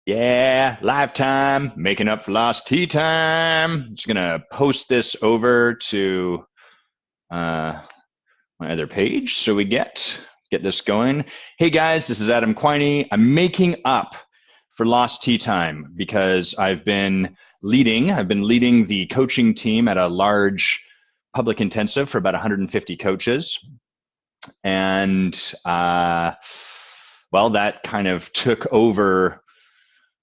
Yeah, live time, making up for lost tea time. Just gonna post this over to uh, my other page so we get this going. Hey guys, this is Adam Quiney. I'm making up for lost tea time because I've been leading the coaching team at a large public intensive for about 150 coaches, and well, that kind of took over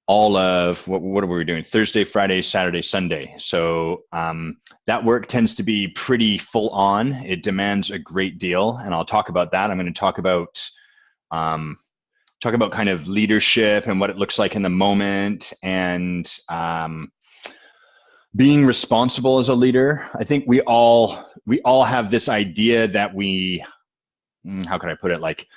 all of what are we doing? Thursday, Friday, Saturday, Sunday. So that work tends to be pretty full on. It demands a great deal, and I'll talk about that. I'm going to um, talk about kind of leadership and what it looks like in the moment, and being responsible as a leader. I think we all have this idea that how can I put it? Like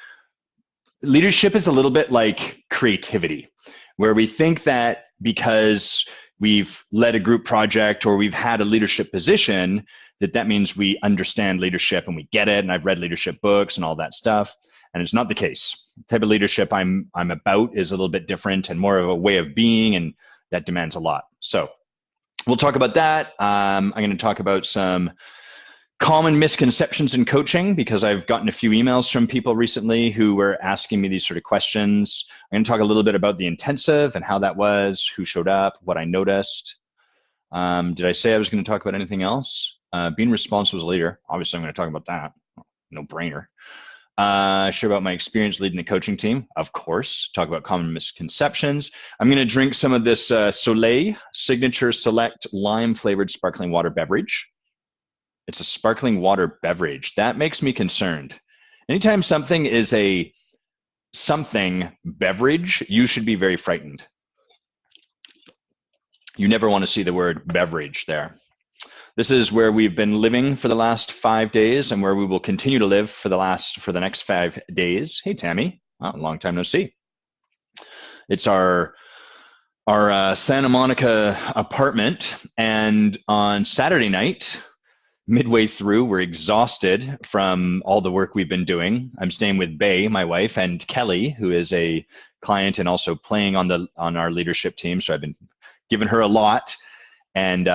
leadership is a little bit like creativity, where we think that because we've led a group project or we've had a leadership position, that means we understand leadership and we get it. And I've read leadership books and all that stuff. And it's not the case. The type of leadership I'm about is a little bit different and more of a way of being, and that demands a lot. So we'll talk about that. I'm going to talk about some common misconceptions in coaching because I've gotten a few emails from people recently who were asking me these sort of questions. I'm going to talk a little bit about the intensive and how that was, who showed up, what I noticed. Did I say I was going to talk about anything else? Being responsible as a leader. Obviously, I'm going to talk about that. No brainer. Share about my experience leading the coaching team. Of course. Talk about common misconceptions. I'm going to drink some of this Soleil Signature Select Lime Flavored Sparkling Water beverage. It's a sparkling water beverage. That makes me concerned. Anytime something is a something beverage, you should be very frightened. You never want to see the word beverage there. This is where we've been living for the last 5 days and where we will continue to live for the next 5 days. Hey, Tammy. Oh, long time no see. It's our Santa Monica apartment, and on Saturday night, midway through, we're exhausted from all the work we've been doing. I'm staying with Bay, my wife, and Kelly, who is a client and also playing on our leadership team. So I've been giving her a lot, and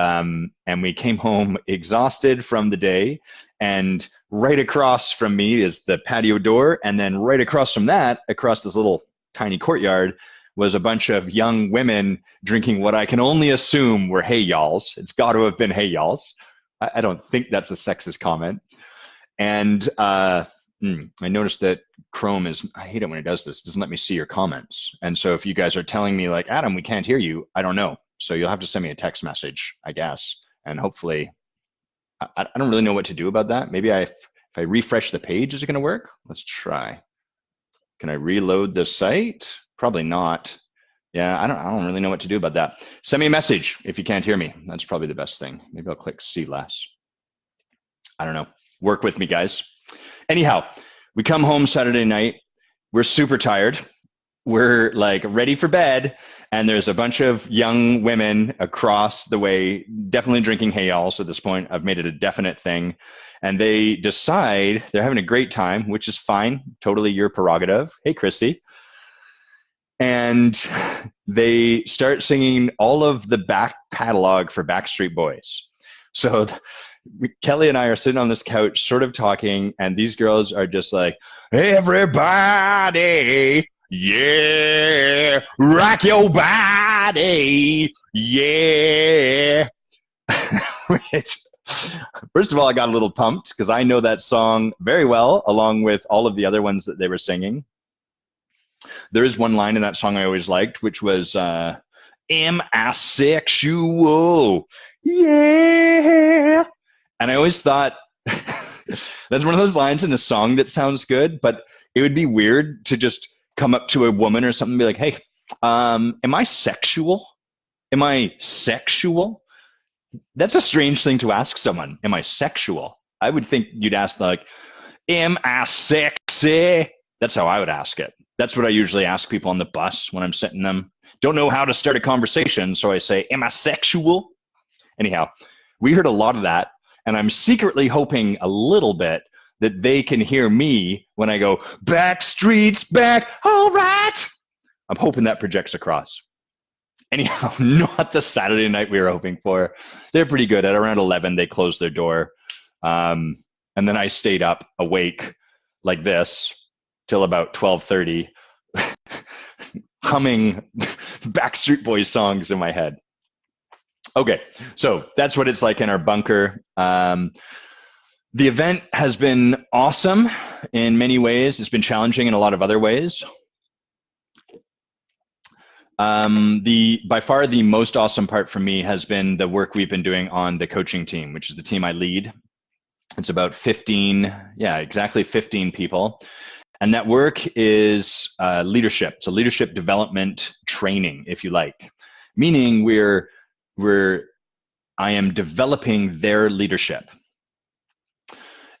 we came home exhausted from the day. And right across from me is the patio door, and then right across from that, across this little tiny courtyard, was a bunch of young women drinking what I can only assume were hey y'alls. It's got to have been hey y'alls. I don't think that's a sexist comment. And I noticed that Chrome I hate it when it does this. It doesn't let me see your comments. And so if you guys are telling me like, Adam, we can't hear you, I don't know. So you'll have to send me a text message, I guess. And hopefully, I don't really know what to do about that. Maybe if I refresh the page, is it going to work? Let's try. Can I reload the site? Probably not. Yeah, I don't really know what to do about that. Send me a message if you can't hear me. That's probably the best thing. Maybe I'll click see less. I don't know. Work with me, guys. Anyhow, we come home Saturday night. We're super tired. We're like ready for bed, and there's a bunch of young women across the way, definitely drinking hay alls at this point. I've made it a definite thing. And they decide they're having a great time, which is fine. Totally your prerogative. Hey, Christy. And they start singing all of the back catalog for Backstreet Boys. So Kelly and I are sitting on this couch sort of talking, and these girls are just like, everybody, yeah, rock your body, yeah. First of all, I got a little pumped because I know that song very well, along with all of the other ones that they were singing. There is one line in that song I always liked, which was, am I sexual? Yeah. And I always thought that's one of those lines in a song that sounds good, but it would be weird to just come up to a woman or something and be like, hey, am I sexual? Am I sexual? That's a strange thing to ask someone. Am I sexual? I would think you'd ask like, am I sexy? That's how I would ask it. That's what I usually ask people on the bus when I'm sitting them. Don't know how to start a conversation, so I say, am I sexual? Anyhow, we heard a lot of that, and I'm secretly hoping a little bit that they can hear me when I go, back streets back, all right. I'm hoping that projects across. Anyhow, not the Saturday night we were hoping for. They're pretty good. At around 11, they closed their door. And then I stayed up awake like this till about 12:30, humming Backstreet Boys songs in my head. Okay, so that's what it's like in our bunker. The event has been awesome in many ways. It's been challenging in a lot of other ways. By far the most awesome part for me has been the work we've been doing on the coaching team, which is the team I lead. It's about 15, yeah, exactly 15 people. And that work is leadership. It's a leadership development training, if you like, meaning I am developing their leadership.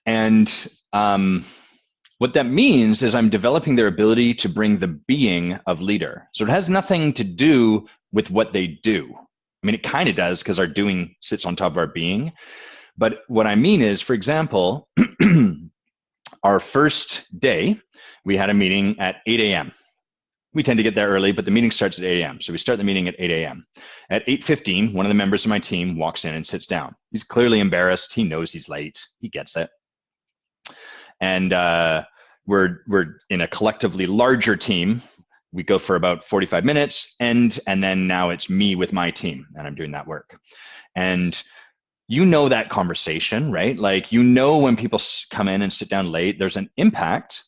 And what that means is I'm developing their ability to bring the being of leader. So it has nothing to do with what they do. I mean, it kind of does because our doing sits on top of our being. But what I mean is, for example, our first day, we had a meeting at 8 a.m. We tend to get there early, but the meeting starts at 8 a.m. So we start the meeting at 8 a.m. At 8:15, one of the members of my team walks in and sits down. He's clearly embarrassed. He knows he's late. He gets it. And we're in a collectively larger team. We go for about 45 minutes, and then now it's me with my team, and I'm doing that work. And you know that conversation, right? Like, you know when people come in and sit down late, there's an impact.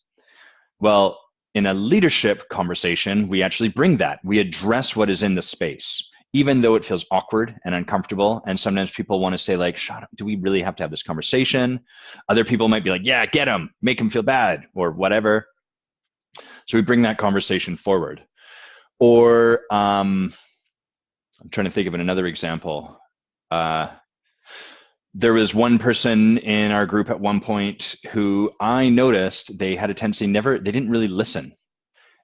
Well, in a leadership conversation, we actually bring that. We address what is in the space, even though it feels awkward and uncomfortable. And sometimes people want to say, like, shut up, do we really have to have this conversation? Other people might be like, yeah, get him, make him feel bad, or whatever. So we bring that conversation forward. Or I'm trying to think of another example. There was one person in our group at one point who I noticed they had a tendency they didn't really listen.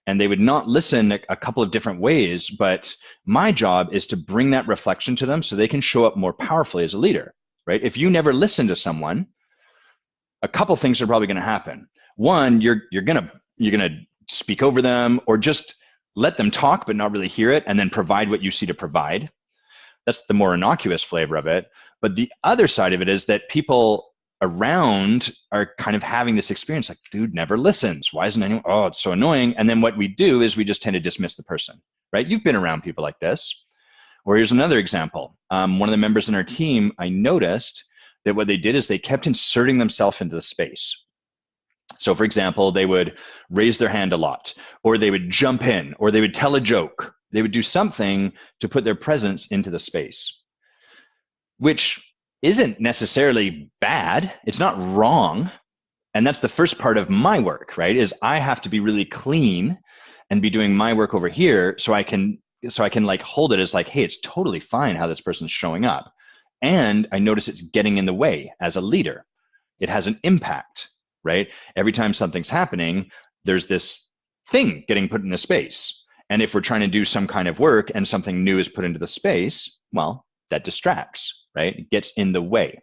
And they would not listen a couple of different ways, but my job is to bring that reflection to them so they can show up more powerfully as a leader, right? If you never listen to someone, a couple things are probably going to happen. One, you're gonna speak over them, or just let them talk but not really hear it, and then provide what you see to provide. That's the more innocuous flavor of it. But the other side of it is that people around are kind of having this experience like, dude never listens. Why isn't anyone? Oh, it's so annoying. And then what we do is we just tend to dismiss the person, right? You've been around people like this. Or here's another example. One of the members in our team, I noticed that what they did is they kept inserting themselves into the space. So for example, they would raise their hand a lot, or they would jump in, or they would tell a joke. They would do something to put their presence into the space, which isn't necessarily bad. It's not wrong. And that's the first part of my work, right? Is I have to be really clean and be doing my work over here so I can like hold it as like, hey, it's totally fine how this person's showing up. And I notice it's getting in the way as a leader. It has an impact, right? Every time something's happening, there's this thing getting put in the space. And if we're trying to do some kind of work and something new is put into the space, well, that distracts, right? It gets in the way.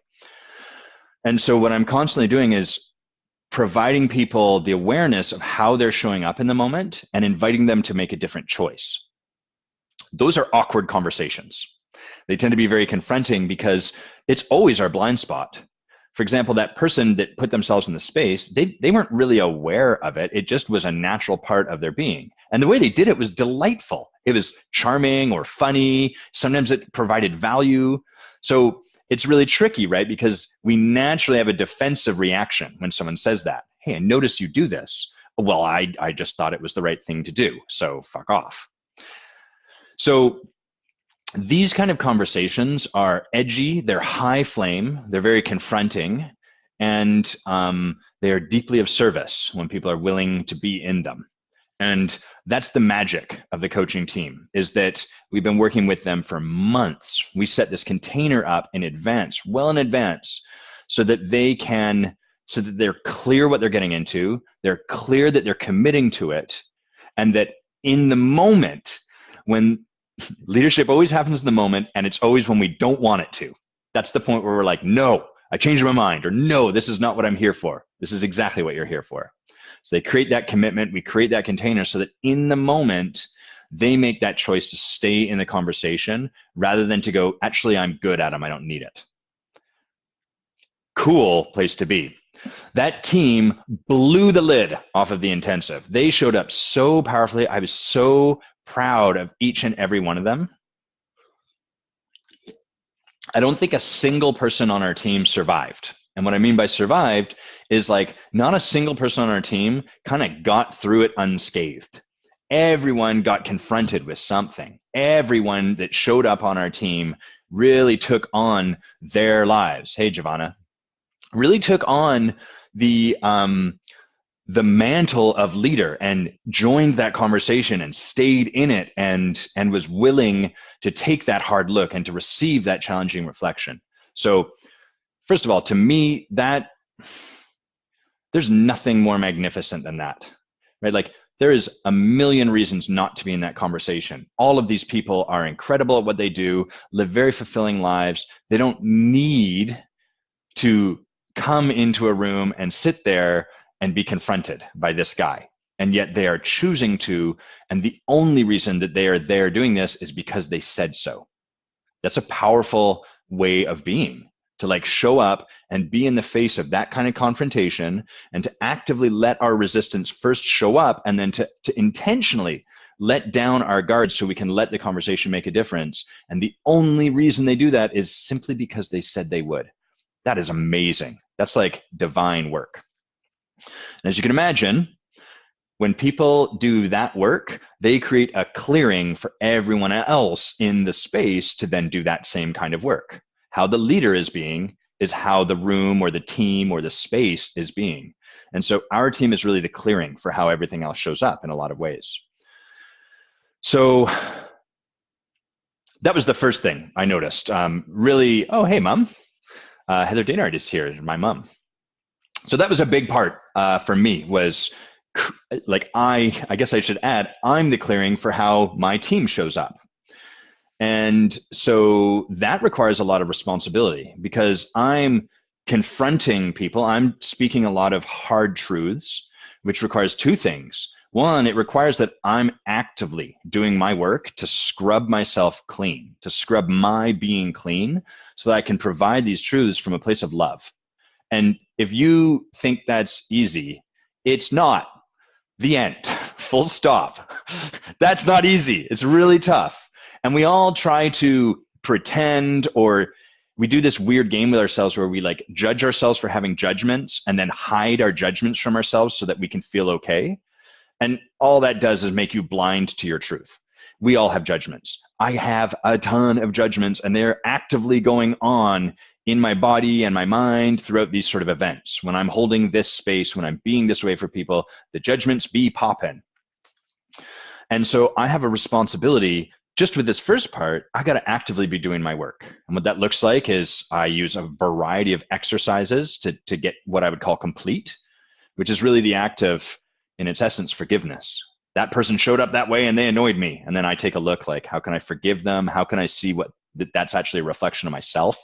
And so what I'm constantly doing is providing people the awareness of how they're showing up in the moment and inviting them to make a different choice. Those are awkward conversations. They tend to be very confronting because it's always our blind spot. For example, that person that put themselves in the space, they weren't really aware of it. It just was a natural part of their being. And the way they did it was delightful. It was charming or funny. Sometimes it provided value. So it's really tricky, right? Because we naturally have a defensive reaction when someone says that. Hey, I notice you do this. Well, I just thought it was the right thing to do, so fuck off. So these kind of conversations are edgy, they're high flame, they're very confronting, and they are deeply of service when people are willing to be in them. And that's the magic of the coaching team, is that we've been working with them for months. We set this container up in advance, well in advance, so that they're clear what they're getting into, they're clear that they're committing to it, and that in the moment, when leadership always happens in the moment, and it's always when we don't want it to. That's the point where we're like, no, I changed my mind, or no, this is not what I'm here for. This is exactly what you're here for. So they create that commitment, we create that container so that in the moment, they make that choice to stay in the conversation rather than to go, actually, I'm good at them, I don't need it. Cool place to be. That team blew the lid off of the intensive. They showed up so powerfully. I was so proud of each and every one of them. I don't think a single person on our team survived. And what I mean by survived is like not a single person on our team kind of got through it unscathed. Everyone got confronted with something. Everyone that showed up on our team really took on their lives. Hey, Giovanna. Really took on the mantle of leader and joined that conversation and stayed in it and was willing to take that hard look and to receive that challenging reflection. So first of all, to me, that there's nothing more magnificent than that, right? Like there is a million reasons not to be in that conversation. All of these people are incredible at what they do, live very fulfilling lives. They don't need to come into a room and sit there and be confronted by this guy. And yet they are choosing to, and the only reason that they are there doing this is because they said so. That's a powerful way of being, to like show up and be in the face of that kind of confrontation and to actively let our resistance first show up and then to intentionally let down our guards so we can let the conversation make a difference. And the only reason they do that is simply because they said they would. That is amazing. That's like divine work. And as you can imagine, when people do that work, they create a clearing for everyone else in the space to then do that same kind of work. How the leader is being is how the room or the team or the space is being. And so our team is really the clearing for how everything else shows up in a lot of ways. So that was the first thing I noticed. Really, oh, hey, Mom. Heather Daynard is here, my mom. So that was a big part for me was like, I guess I should add, I'm the clearing for how my team shows up. And so that requires a lot of responsibility because I'm confronting people. I'm speaking a lot of hard truths, which requires two things. One, it requires that I'm actively doing my work to scrub myself clean, to scrub my being clean so that I can provide these truths from a place of love. And if you think that's easy, it's not. The end. Full stop. That's not easy. It's really tough. And we all try to pretend, or we do this weird game with ourselves where we like judge ourselves for having judgments and then hide our judgments from ourselves so that we can feel okay. And all that does is make you blind to your truth. We all have judgments. I have a ton of judgments, and they're actively going on in my body and my mind throughout these sort of events. When I'm holding this space, when I'm being this way for people, the judgments be popping. And so I have a responsibility. Just with this first part, I got to actively be doing my work. And what that looks like is I use a variety of exercises to get what I would call complete, which is really the act of, in its essence, forgiveness. That person showed up that way and they annoyed me. And then I take a look like, how can I forgive them? How can I see what that's actually a reflection of myself?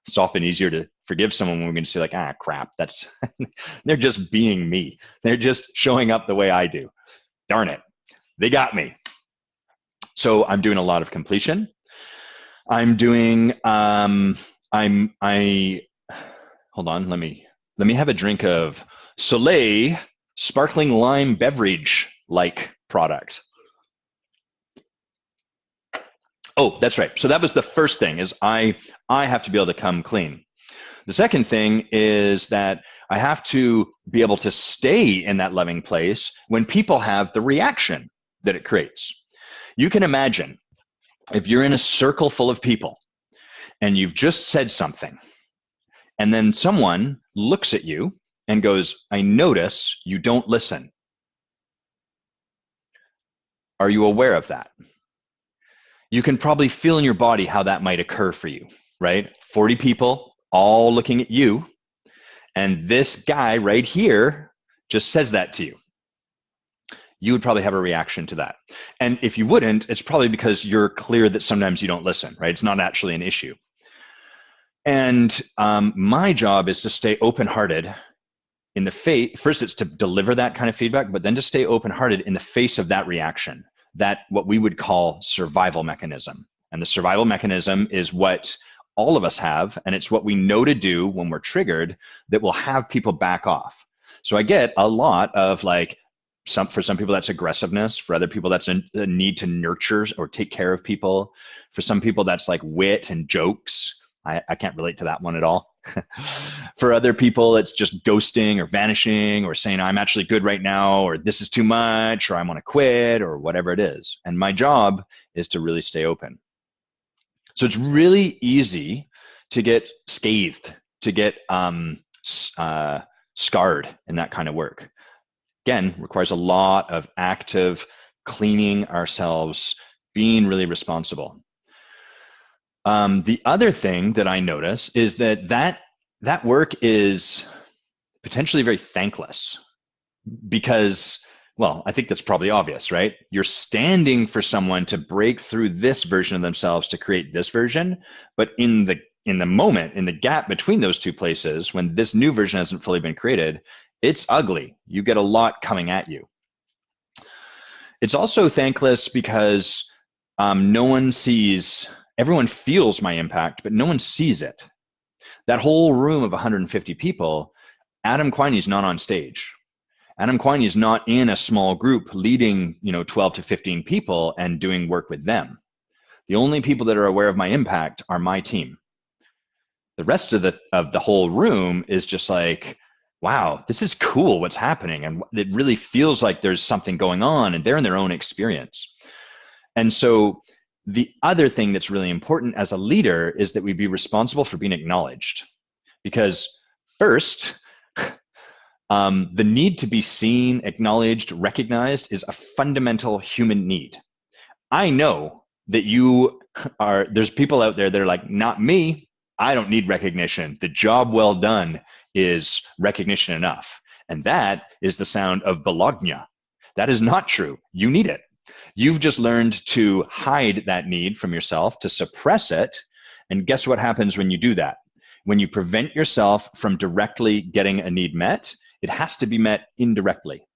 It's often easier to forgive someone when we're going to say like, ah, crap, that's, they're just being me. They're just showing up the way I do. Darn it. They got me. So I'm doing a lot of completion. I'm doing, hold on, let me have a drink of Soleil sparkling lime beverage like product. Oh, that's right. So that was the first thing, is I have to be able to come clean. The second thing is that I have to be able to stay in that loving place when people have the reaction that it creates. You can imagine if you're in a circle full of people and you've just said something, and then someone looks at you and goes, I notice you don't listen. Are you aware of that? You can probably feel in your body how that might occur for you, right? 40 people all looking at you, and this guy right here just says that to you. You would probably have a reaction to that. And if you wouldn't, it's probably because you're clear that sometimes you don't listen, right? It's not actually an issue. And my job is to stay open-hearted in the face. First, it's to deliver that kind of feedback, but then to stay open-hearted in the face of that reaction. that what we would call survival mechanism. And the survival mechanism is what all of us have, and it's what we know to do when we're triggered that will have people back off. So I get a lot of like, for some people that's aggressiveness, for other people that's a need to nurture or take care of people, for some people that's like wit and jokes. I can't relate to that one at all. For other people, it's just ghosting or vanishing or saying, I'm actually good right now, or this is too much, or I want to quit, or whatever it is. And my job is to really stay open. So it's really easy to get scathed, to get scarred in that kind of work. Again, requires a lot of active cleaning ourselves, being really responsible. The other thing that I notice is that work is potentially very thankless because, well, I think that's probably obvious, right? You're standing for someone to break through this version of themselves to create this version, but in the moment, in the gap between those two places, when this new version hasn't fully been created, it's ugly. You get a lot coming at you. It's also thankless because no one sees. Everyone feels my impact, but no one sees it. That whole room of 150 people, Adam Quiney is not on stage. Adam Quiney is not in a small group leading, 12 to 15 people and doing work with them. The only people that are aware of my impact are my team. The rest of the whole room is just like, wow, this is cool what's happening. And it really feels like there's something going on and they're in their own experience. And so the other thing that's really important as a leader is that we be responsible for being acknowledged. Because first, the need to be seen, acknowledged, recognized is a fundamental human need. I know that there's people out there that are like, not me, I don't need recognition. The job well done is recognition enough. And that is the sound of Bologna. That is not true. You need it. You've just learned to hide that need from yourself, to suppress it. And guess what happens when you do that? When you prevent yourself from directly getting a need met, it has to be met indirectly.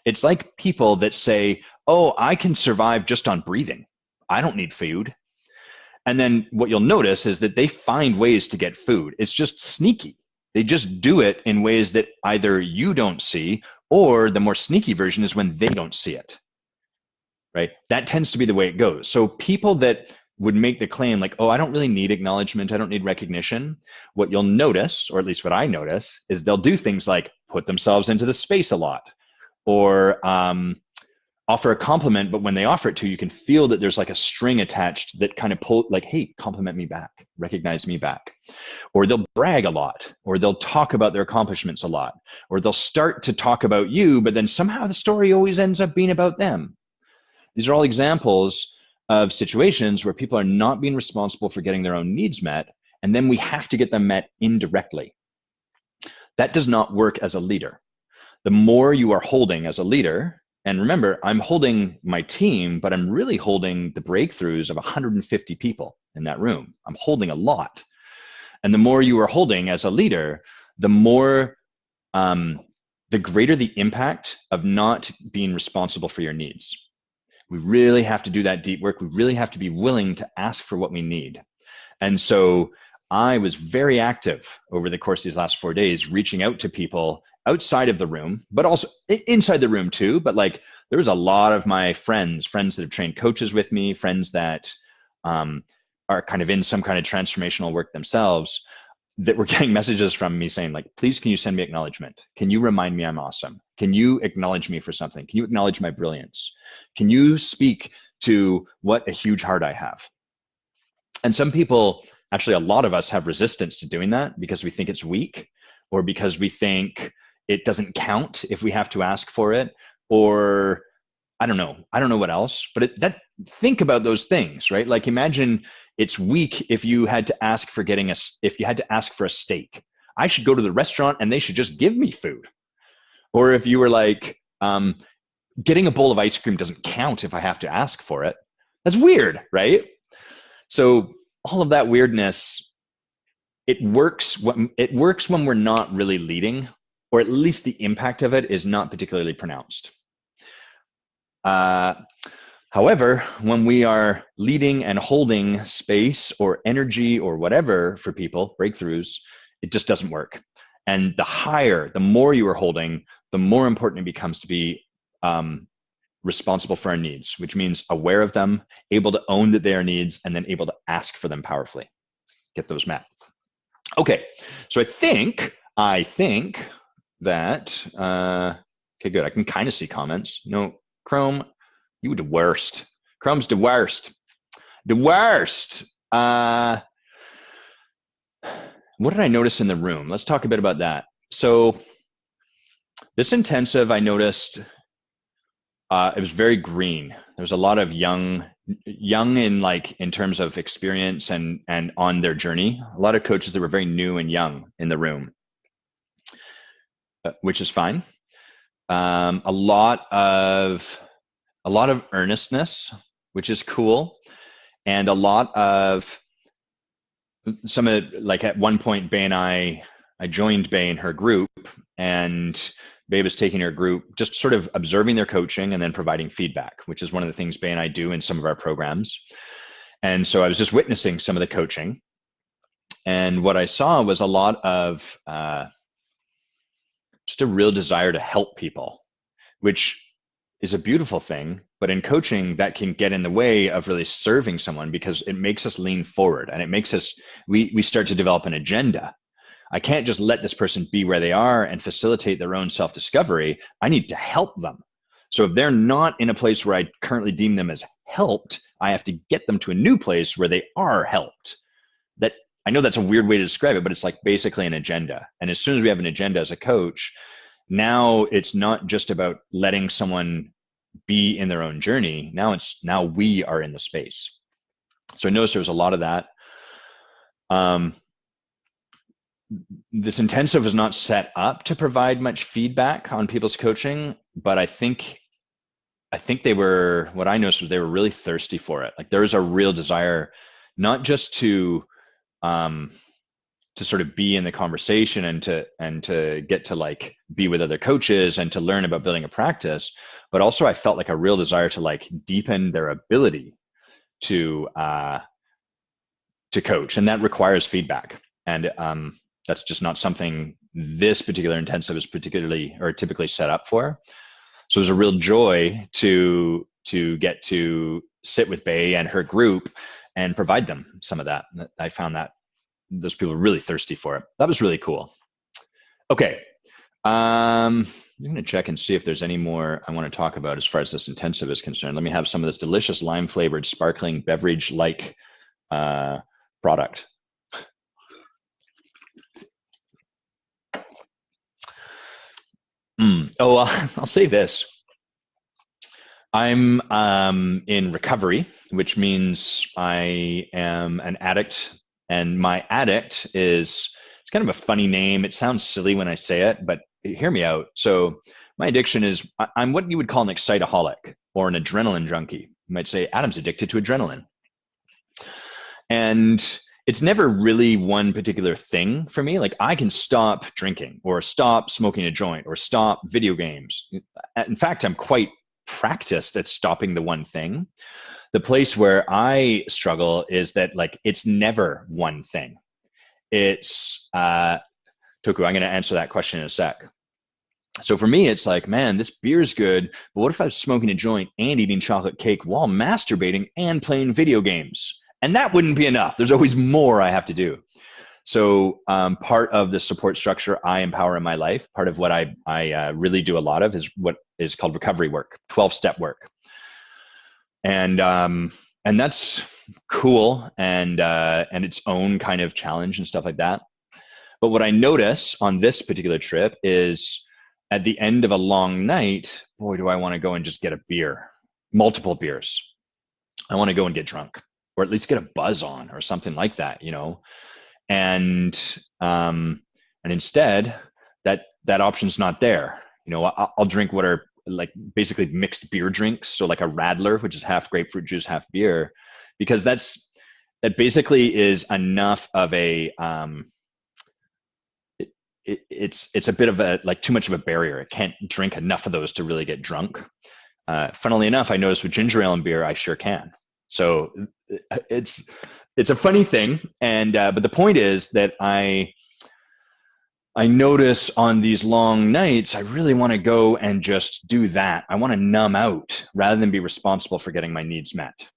It's like people that say, oh, I can survive just on breathing. I don't need food. And then what you'll notice is that they find ways to get food. It's just sneaky. They just do it in ways that either you don't see, or the more sneaky version is when they don't see it. Right? That tends to be the way it goes. So people that would make the claim like, oh, I don't really need acknowledgement, I don't need recognition, what you'll notice, or at least what I notice, is they'll do things like put themselves into the space a lot, or offer a compliment, but when they offer it to you, you can feel that there's like a string attached that kind of pull, like, hey, compliment me back, recognize me back. Or they'll brag a lot, or they'll talk about their accomplishments a lot, or they'll start to talk about you, but then somehow the story always ends up being about them. These are all examples of situations where people are not being responsible for getting their own needs met, and then we have to get them met indirectly. That does not work as a leader. The more you are holding as a leader, and remember, I'm holding my team, but I'm really holding the breakthroughs of 150 people in that room. I'm holding a lot. And the more you are holding as a leader, the more, the greater the impact of not being responsible for your needs. We really have to do that deep work. We really have to be willing to ask for what we need. And so I was very active over the course of these last 4 days, reaching out to people outside of the room, but also inside the room too. But like, there was a lot of my friends that have trained coaches with me, friends that are kind of in some kind of transformational work themselves, that were getting messages from me saying like, please, can you send me acknowledgement? Can you remind me I'm awesome? Can you acknowledge me for something? Can you acknowledge my brilliance? Can you speak to what a huge heart I have? And some people, actually a lot of us, have resistance to doing that because we think it's weak, or because we think it doesn't count if we have to ask for it, or I don't know what else, but think about those things, right? Like, imagine it's weak if you had to ask for a steak. I should go to the restaurant and they should just give me food. Or if you were like, getting a bowl of ice cream doesn't count if I have to ask for it. That's weird, right? So all of that weirdness, it works when we're not really leading, or at least the impact of it is not particularly pronounced. How However, when we are leading and holding space or energy or whatever for people, breakthroughs, it just doesn't work. And the higher, the more you are holding, the more important it becomes to be responsible for our needs, which means aware of them, able to own that they are needs, and then able to ask for them powerfully, get those met. Okay, so I think that, okay, good. I can kind of see comments. No, Chrome, you the worst. Chrome's the worst. The worst. What did I notice in the room? Let's talk a bit about that. So this intensive, I noticed, it was very green. There was a lot of young in terms of experience and on their journey. A lot of coaches that were very new and young in the room, which is fine. A lot of earnestness, which is cool, and a lot of some of, like, at one point, Bay and I joined Bay in her group, and Bay was taking her group, just sort of observing their coaching and then providing feedback, which is one of the things Bay and I do in some of our programs. And so I was just witnessing some of the coaching, and what I saw was a lot of just a real desire to help people, which is a beautiful thing. But in coaching, that can get in the way of really serving someone, because it makes us lean forward, and it makes us, we start to develop an agenda. I can't just let this person be where they are and facilitate their own self-discovery. I need to help them. So if they're not in a place where I currently deem them as helped, I have to get them to a new place where they are helped. That, I know that's a weird way to describe it, but it's like basically an agenda. And as soon as we have an agenda as a coach, now it's not just about letting someone be in their own journey. Now we are in the space. So I noticed there was a lot of that. This intensive is not set up to provide much feedback on people's coaching, but I think they were, what I noticed was they were really thirsty for it. Like, there was a real desire, not just to sort of be in the conversation and to get to, like, be with other coaches and to learn about building a practice, but also I felt like a real desire to, like, deepen their ability to coach, and that requires feedback. And that's just not something this particular intensive is particularly or typically set up for. So it was a real joy to get to sit with Bay and her group and provide them some of that. I found that those people were really thirsty for it. That was really cool. Okay. I'm going to check and see if there's any more I want to talk about as far as this intensive is concerned. Let me have some of this delicious lime flavored sparkling beverage-like product. Oh, I'll say this. I'm in recovery, which means I am an addict, and my addict it's kind of a funny name. It sounds silly when I say it, but hear me out. So my addiction is, I'm what you would call an excitaholic or an adrenaline junkie. You might say Adam's addicted to adrenaline. And it's never really one particular thing for me. Like, I can stop drinking or stop smoking a joint or stop video games. In fact, I'm quite practiced at stopping the one thing. The place where I struggle is that, like, it's never one thing. It's Toku, I'm going to answer that question in a sec. So for me, it's like, man, this beer's good, but what if I was smoking a joint and eating chocolate cake while masturbating and playing video games? And that wouldn't be enough. There's always more I have to do. So part of the support structure I empower in my life, part of what I really do a lot of, is what is called recovery work, 12-step work. And that's cool and its own kind of challenge and stuff like that. But what I notice on this particular trip is, at the end of a long night, boy, do I want to go and just get a beer, multiple beers. I want to go and get drunk, or at least get a buzz on or something like that, you know? And instead, that option's not there. You know, I'll drink what are, like, basically mixed beer drinks. So like a Radler, which is half grapefruit juice, half beer, because that basically is enough of a, it's a bit of a, like, too much of a barrier. It can't drink enough of those to really get drunk. Funnily enough, I noticed with ginger ale and beer, I sure can. So it's it's a funny thing, and but the point is that I notice on these long nights, I really want to go and just do that. I want to numb out rather than be responsible for getting my needs met.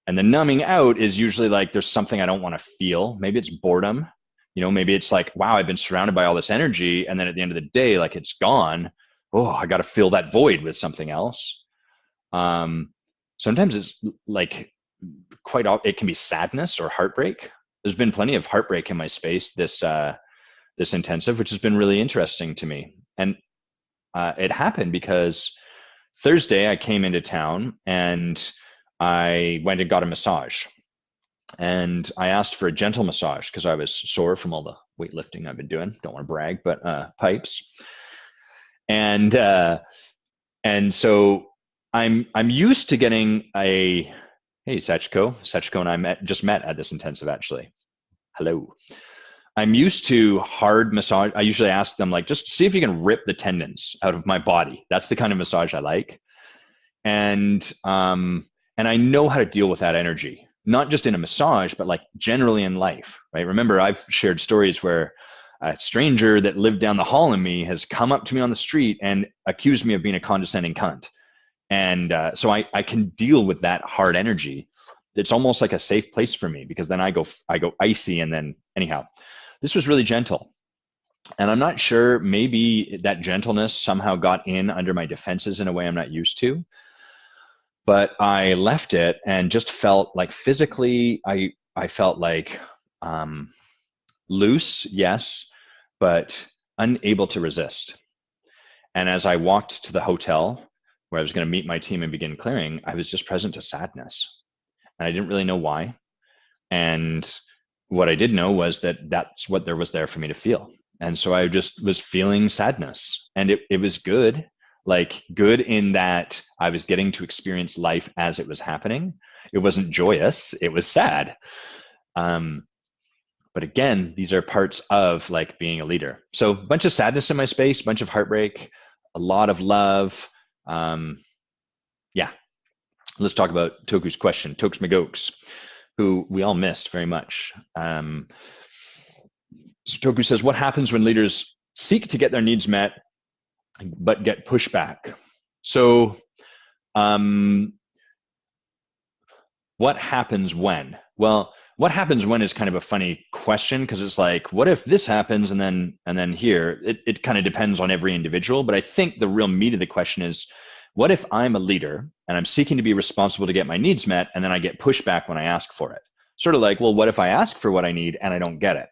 And the numbing out is usually like there's something I don't want to feel. Maybe it's boredom. Maybe it's like, wow, I've been surrounded by all this energy. And then at the end of the day, like it's gone. Oh, I got to fill that void with something else. Sometimes it's like it can be sadness or heartbreak. There's been plenty of heartbreak in my space this intensive, which has been really interesting to me. And it happened because Thursday I came into town and I went and got a massage. And I asked for a gentle massage because I was sore from all the weightlifting I've been doing. Don't want to brag, but pipes. And so I'm used to getting a hey Sachiko and I just met at this intensive actually. Hello. I'm used to hard massage. I usually ask them like, just see if you can rip the tendons out of my body. That's the kind of massage I like. And I know how to deal with that energy, not just in a massage, but like generally in life, right? Remember, I've shared stories where a stranger that lived down the hall in me has come up to me on the street and accused me of being a condescending cunt. And so I can deal with that hard energy. It's almost like a safe place for me because then I go icy and then anyhow. This was really gentle. And I'm not sure, maybe that gentleness somehow got in under my defenses in a way I'm not used to. But I left it and just felt like physically, I felt like loose, yes, but unable to resist. And as I walked to the hotel where I was going to meet my team and begin clearing, I was just present to sadness. And I didn't really know why. And what I did know was that that's what there was there for me to feel. And so I just was feeling sadness. And it was good, like good in that I was getting to experience life as it was happening. It wasn't joyous, it was sad. But again, these are parts of like being a leader. So a bunch of sadness in my space, a bunch of heartbreak, a lot of love. Yeah, let's talk about Toku's question, Tokes McGokes, who we all missed very much. So Toku says, what happens when leaders seek to get their needs met, but get pushback? So what happens when? Well, what happens when is kind of a funny question because it's like, what if this happens and then here? It kind of depends on every individual, but I think the real meat of the question is, what if I'm a leader and I'm seeking to be responsible to get my needs met and then I get pushback when I ask for it? Sort of like, well, what if I ask for what I need and I don't get it?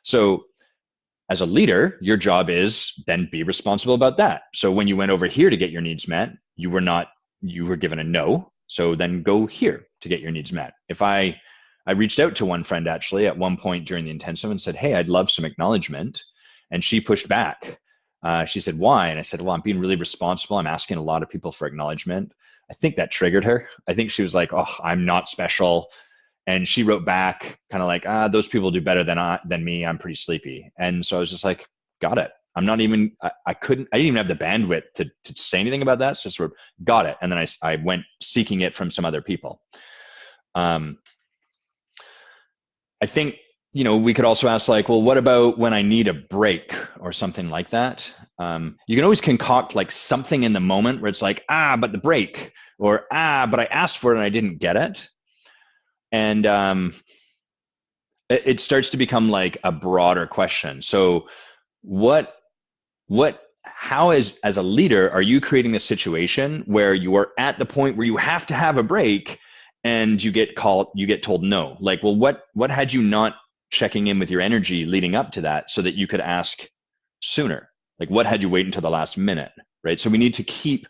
So as a leader, your job is then be responsible about that. So when you went over here to get your needs met, you were given a no. So then go here to get your needs met. If I reached out to one friend actually at one point during the intensive and said, hey, I'd love some acknowledgement. And she pushed back. She said, why? And I said, well, I'm being really responsible. I'm asking a lot of people for acknowledgement. I think that triggered her. I think she was like, oh, I'm not special. And she wrote back kind of like, those people do better than me. I'm pretty sleepy. And so I was just like, got it. I'm not even, I didn't even have the bandwidth to say anything about that. So sort of got it. And then I went seeking it from some other people. I think, we could also ask like, well, what about when I need a break or something like that? You can always concoct like something in the moment where it's like, but the break, or but I asked for it and I didn't get it. And it starts to become like a broader question. So how as a leader, are you creating a situation where you are at the point where you have to have a break and you get told no? Like, well, what had you not checking in with your energy leading up to that so that you could ask sooner? Like, what had you wait until the last minute, right? So we need to keep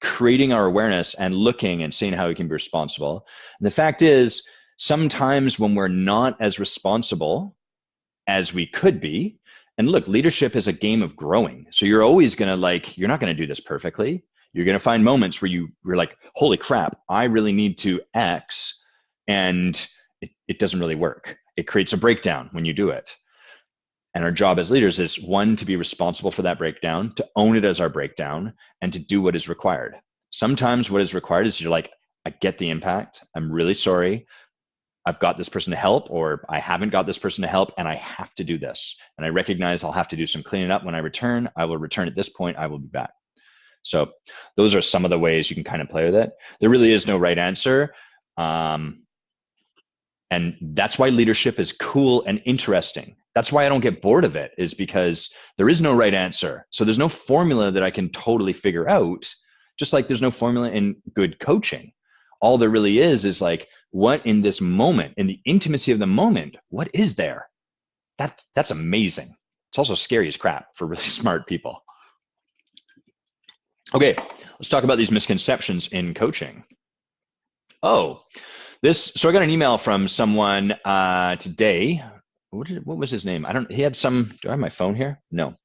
creating our awareness and looking and seeing how we can be responsible. And the fact is, sometimes when we're not as responsible as we could be, and look, leadership is a game of growing. So you're always going to you're not going to do this perfectly. You're going to find moments where you're like, holy crap, I really need to X, and it doesn't really work. It creates a breakdown when you do it. And our job as leaders is, one, to be responsible for that breakdown, to own it as our breakdown, and to do what is required. Sometimes what is required is you're like, I get the impact. I'm really sorry. I've got this person to help, or I haven't got this person to help, and I have to do this. And I recognize I'll have to do some cleaning up when I return. I will return at this point. I will be back. So those are some of the ways you can kind of play with it. There really is no right answer. And that's why leadership is cool and interesting. That's why I don't get bored of it, is because there is no right answer. So there's no formula that I can totally figure out, just like there's no formula in good coaching. All there really is like, what in this moment, in the intimacy of the moment, what is there? That's amazing. It's also scary as crap for really smart people. Okay, let's talk about these misconceptions in coaching. So I got an email from someone today. What was his name? He had some, do I have my phone here? No.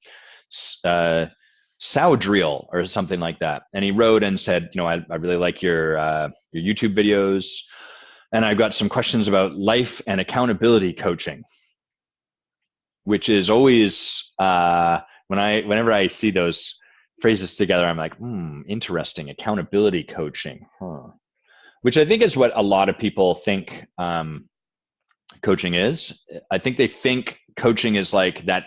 Sowdrill or something like that. And he wrote and said, I really like your YouTube videos, and I've got some questions about life and accountability coaching, which is always, whenever I see those phrases together, I'm like, interesting, accountability coaching, which I think is what a lot of people think coaching is. I think they think coaching is like that.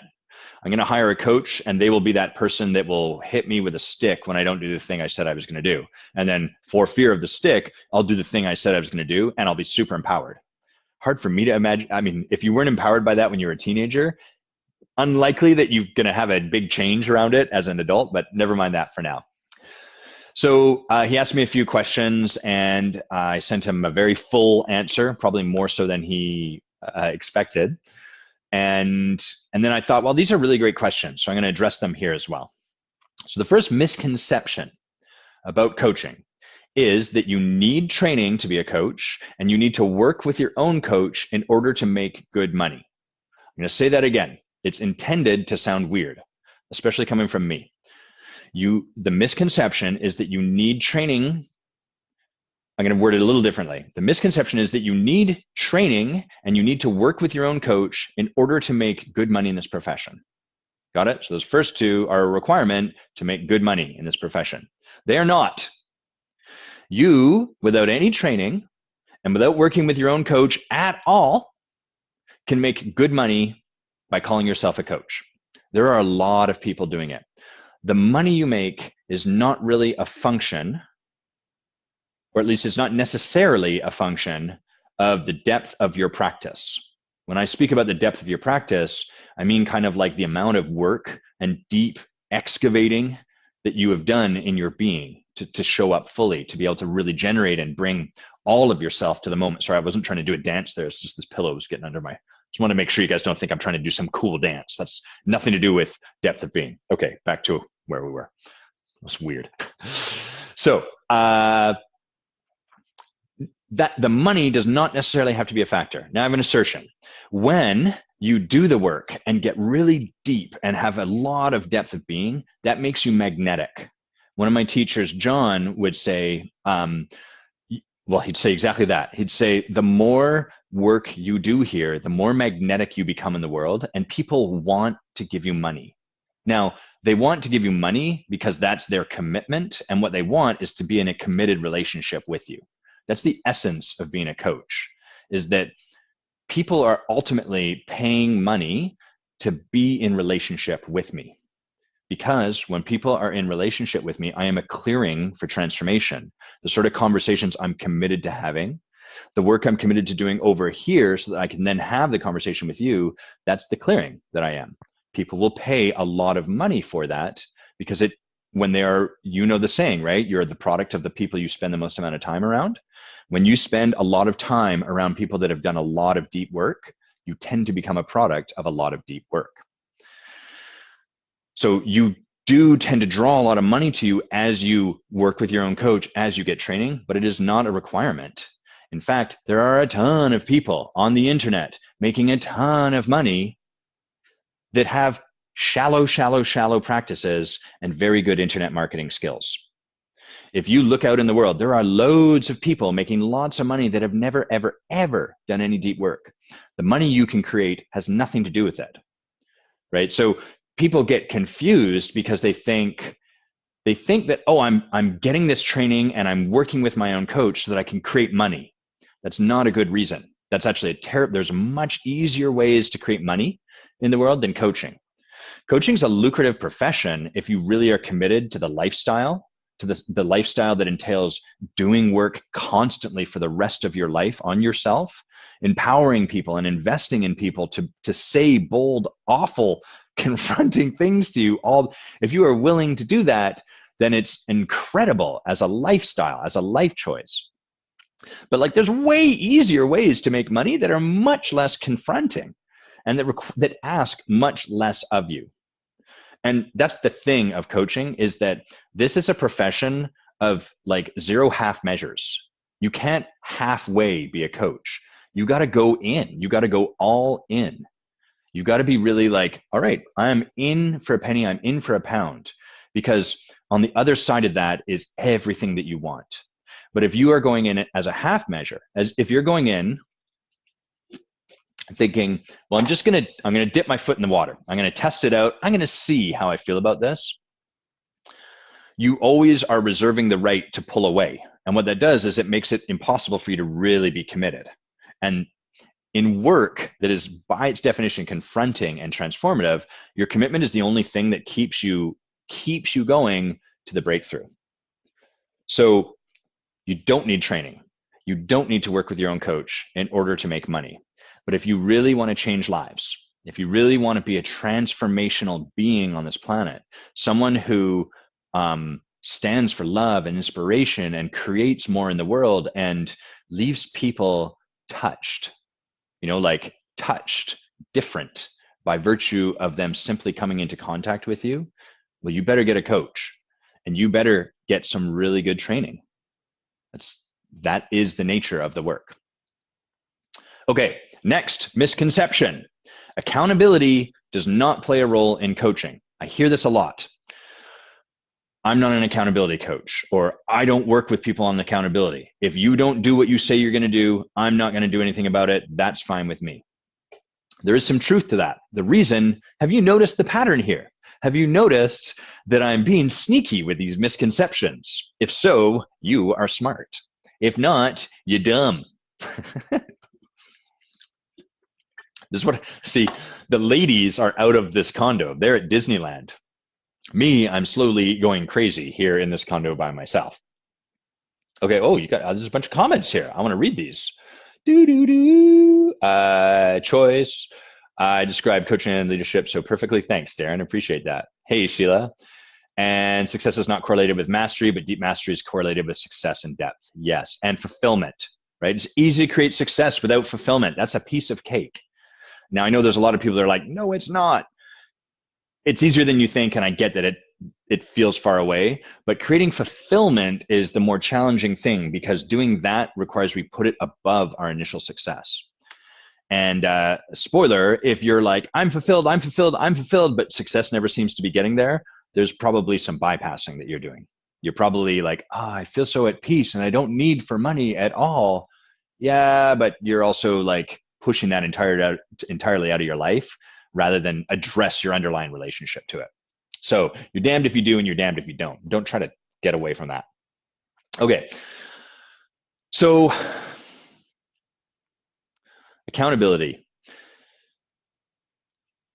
I'm going to hire a coach and they will be that person that will hit me with a stick when I don't do the thing I said I was going to do. And then for fear of the stick, I'll do the thing I said I was going to do, and I'll be super empowered. Hard for me to imagine. I mean, if you weren't empowered by that when you were a teenager, unlikely that you're going to have a big change around it as an adult, but never mind that for now. So he asked me a few questions, and I sent him a very full answer, probably more so than he expected. And then I thought, well, these are really great questions, so I'm going to address them here as well. So the first misconception about coaching is that you need training to be a coach, and you need to work with your own coach in order to make good money. I'm going to say that again. It's intended to sound weird, especially coming from me. The misconception is that you need training. I'm going to word it a little differently. The misconception is that you need training and you need to work with your own coach in order to make good money in this profession. Got it? So those first two are a requirement to make good money in this profession. They are not. You, without any training and without working with your own coach at all, can make good money by calling yourself a coach. There are a lot of people doing it. The money you make is not really a function, or at least it's not necessarily a function of the depth of your practice. When I speak about the depth of your practice, I mean kind of like the amount of work and deep excavating that you have done in your being to show up fully, to be able to really generate and bring all of yourself to the moment. Sorry, I wasn't trying to do a dance there. It's just this pillow was getting under my, just want to make sure you guys don't think I'm trying to do some cool dance. That's nothing to do with depth of being. Okay, back to where we were. That's weird. So, that the money does not necessarily have to be a factor. Now I have an assertion. When you do the work and get really deep and have a lot of depth of being, that makes you magnetic. One of my teachers, John, would say, well, he'd say exactly that. He'd say, the more work you do here, the more magnetic you become in the world, and people want to give you money. Now, they want to give you money because that's their commitment, and what they want is to be in a committed relationship with you. That's the essence of being a coach, is that people are ultimately paying money to be in relationship with me. Because when people are in relationship with me, I am a clearing for transformation. The sort of conversations I'm committed to having, the work I'm committed to doing over here so that I can then have the conversation with you, that's the clearing that I am. People will pay a lot of money for that because when they are, you know the saying, right? You're the product of the people you spend the most amount of time around. When you spend a lot of time around people that have done a lot of deep work, you tend to become a product of a lot of deep work. So you do tend to draw a lot of money to you as you work with your own coach, as you get training, but it is not a requirement. In fact, there are a ton of people on the internet making a ton of money that have shallow practices and very good internet marketing skills. If you look out in the world, there are loads of people making lots of money that have never, ever done any deep work. The money you can create has nothing to do with it, right? So people get confused because they think They think that, oh, I'm getting this training and I'm working with my own coach so that I can create money. That's not a good reason. That's actually there's much easier ways to create money in the world than coaching. Coaching is a lucrative profession if you really are committed to the lifestyle, to the lifestyle that entails doing work constantly for the rest of your life on yourself, empowering people and investing in people to say bold, awful, confronting things to you. If you are willing to do that, then it's incredible as a lifestyle, as a life choice. But like, there's way easier ways to make money that are much less confronting and that ask much less of you. And that's the thing of coaching, is that this is a profession of like zero half measures. You can't halfway be a coach. You got to go in. You got to go all in. You got to be really like, all right, I'm in for a penny. I'm in for a pound, because on the other side of that is everything that you want. But if you are going in as a half measure, as if you're going in thinking, well, I'm gonna dip my foot in the water. I'm gonna test it out. I'm gonna see how I feel about this. You always are reserving the right to pull away. And what that does is it makes it impossible for you to really be committed. And in work that is by its definition confronting and transformative, your commitment is the only thing that keeps you going to the breakthrough. So you don't need training. You don't need to work with your own coach in order to make money. But if you really want to change lives, if you really want to be a transformational being on this planet, someone who stands for love and inspiration and creates more in the world and leaves people touched, like touched different by virtue of them simply coming into contact with you, well, you better get a coach and you better get some really good training. That is the nature of the work. Okay, next misconception. Accountability does not play a role in coaching. I hear this a lot. I'm not an accountability coach, or I don't work with people on accountability. If you don't do what you say you're going to do, I'm not going to do anything about it. That's fine with me. There is some truth to that. The reason, have you noticed the pattern here? Have you noticed that I'm being sneaky with these misconceptions? If so, you are smart. If not, you're dumb. See, the ladies are out of this condo. They're at Disneyland. Me, I'm slowly going crazy here in this condo by myself. Okay, there's a bunch of comments here. I want to read these. Choice. I describe coaching and leadership so perfectly. Thanks, Darren. Appreciate that. Hey, Sheila. And success is not correlated with mastery, but deep mastery is correlated with success and depth. Yes, and fulfillment, right? It's easy to create success without fulfillment. That's a piece of cake. Now, I know there's a lot of people that are like, no, it's not. It's easier than you think, and I get that it feels far away, but creating fulfillment is the more challenging thing, because doing that requires we put it above our initial success. And spoiler, if you're like, I'm fulfilled, but success never seems to be getting there, there's probably some bypassing that you're doing. You're probably like, I feel so at peace and I don't need for money at all. Yeah, but you're also like pushing that entirely out of your life rather than address your underlying relationship to it. So you're damned if you do and you're damned if you don't. Don't try to get away from that. Okay. So accountability.